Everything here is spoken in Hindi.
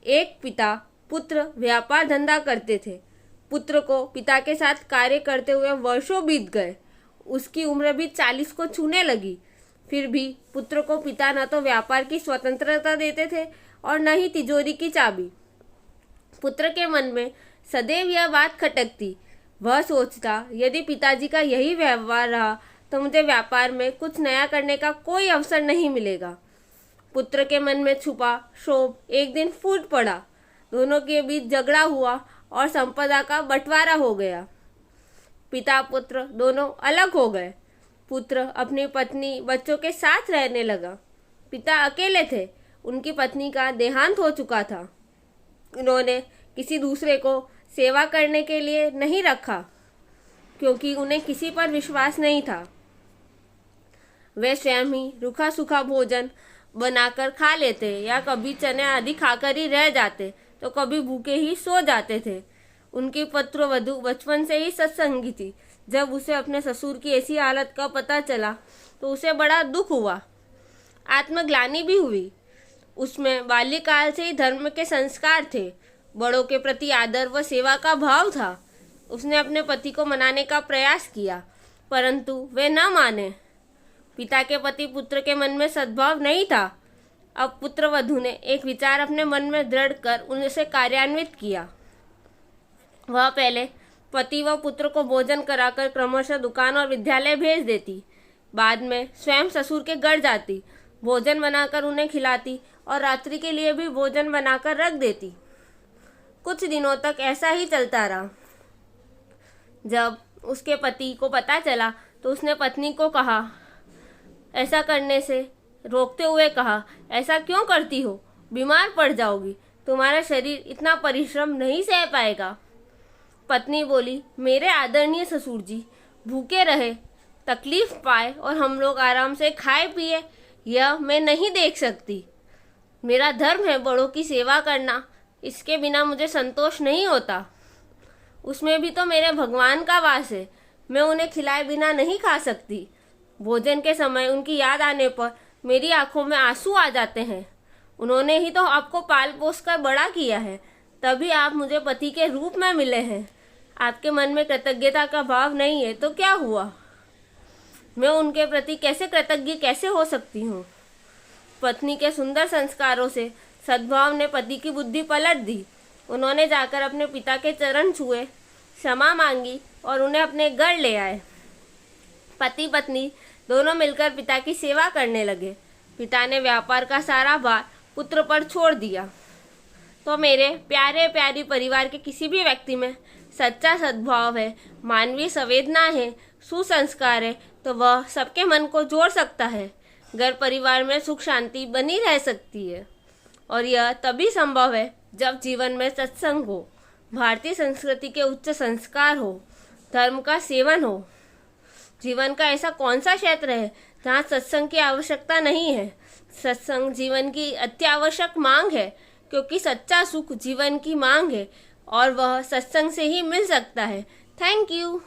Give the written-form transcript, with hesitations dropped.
एक पिता पुत्र व्यापार धंधा करते थे। पुत्र को पिता के साथ कार्य करते हुए वर्षों बीत गए। उसकी उम्र भी 40 को छूने लगी। फिर भी पुत्र को पिता न तो व्यापार की स्वतंत्रता देते थे और न ही तिजोरी की चाबी। पुत्र के मन में सदैव यह बात खटकती। वह सोचता, यदि पिताजी का यही व्यवहार रहा तो मुझे व्यापार में कुछ नया करने का कोई अवसर नहीं मिलेगा। पुत्र के मन में छुपा क्षोभ एक दिन फूट पड़ा। दोनों के बीच झगड़ा हुआ और संपदा का बंटवारा हो गया। पिता पुत्र दोनों अलग हो गए। पुत्र अपनी पत्नी बच्चों के साथ रहने लगा। पिता अकेले थे। उनकी पत्नी का देहांत हो चुका था। उन्होंने किसी दूसरे को सेवा करने के लिए नहीं रखा, क्योंकि उन्हें किसी पर विश्वास नहीं था। वे स्वयं ही रूखा सूखा भोजन बनाकर खा लेते या कभी चने आदि खाकर ही रह जाते तो कभी भूखे ही सो जाते थे। उनकी पुत्रवधू बचपन से ही सत्संगी थी। जब उसे अपने ससुर की ऐसी हालत का पता चला तो उसे बड़ा दुख हुआ, आत्मग्लानि भी हुई। उसमें बाल्यकाल से ही धर्म के संस्कार थे। बड़ों के प्रति आदर व सेवा का भाव था। उसने अपने पति को मनाने का प्रयास किया, परंतु वे न माने। पिता के प्रति पुत्र के मन में सद्भाव नहीं था। अब पुत्रवधू ने एक विचार अपने मन में दृढ़ कर उसे कार्यान्वित किया। वह पहले पति व पुत्र को भोजन कराकर क्रमशः दुकान और विद्यालय भेज देती। बाद में स्वयं ससुर के घर जाती, भोजन बनाकर उन्हें खिलाती और रात्रि के लिए भी भोजन बनाकर रख देती। कुछ दिनों तक ऐसा ही चलता रहा। जब उसके पति को पता चला तो उसने पत्नी को कहा, ऐसा करने से रोकते हुए कहा, ऐसा क्यों करती हो? बीमार पड़ जाओगी। तुम्हारा शरीर इतना परिश्रम नहीं सह पाएगा। पत्नी बोली, मेरे आदरणीय ससुर जी भूखे रहे, तकलीफ पाए और हम लोग आराम से खाए पिए, यह मैं नहीं देख सकती। मेरा धर्म है बड़ों की सेवा करना, इसके बिना मुझे संतोष नहीं होता। उसमें भी तो मेरे भगवान का वास है। मैं उन्हें खिलाए बिना नहीं खा सकती। भोजन के समय उनकी याद आने पर मेरी आंखों में आंसू आ जाते हैं। उन्होंने ही तो आपको पाल पोस कर बड़ा किया है, तभी आप मुझे पति के रूप में मिले हैं। आपके मन में कृतज्ञता का भाव नहीं है तो क्या हुआ? मैं उनके प्रति कैसे कृतज्ञ कैसे हो सकती हूँ? पत्नी के सुंदर संस्कारों से सद्भाव ने पति की बुद्धि पलट दी। उन्होंने जाकर अपने पिता के चरण छुए, क्षमा मांगी और उन्हें अपने घर ले आए। पति पत्नी दोनों मिलकर पिता की सेवा करने लगे। पिता ने व्यापार का सारा भार पुत्र पर छोड़ दिया। तो मेरे प्यारे प्यारी परिवार के किसी भी व्यक्ति में सच्चा सद्भाव है, मानवीय संवेदना है, सुसंस्कार है, तो वह सबके मन को जोड़ सकता है। घर परिवार में सुख शांति बनी रह सकती है और यह तभी संभव है जब जीवन में सत्संग हो, भारतीय संस्कृति के उच्च संस्कार हो, धर्म का सेवन हो। जीवन का ऐसा कौन सा क्षेत्र है जहाँ सत्संग की आवश्यकता नहीं है? सत्संग जीवन की अत्यावश्यक मांग है, क्योंकि सच्चा सुख जीवन की मांग है और वह सत्संग से ही मिल सकता है। Thank you.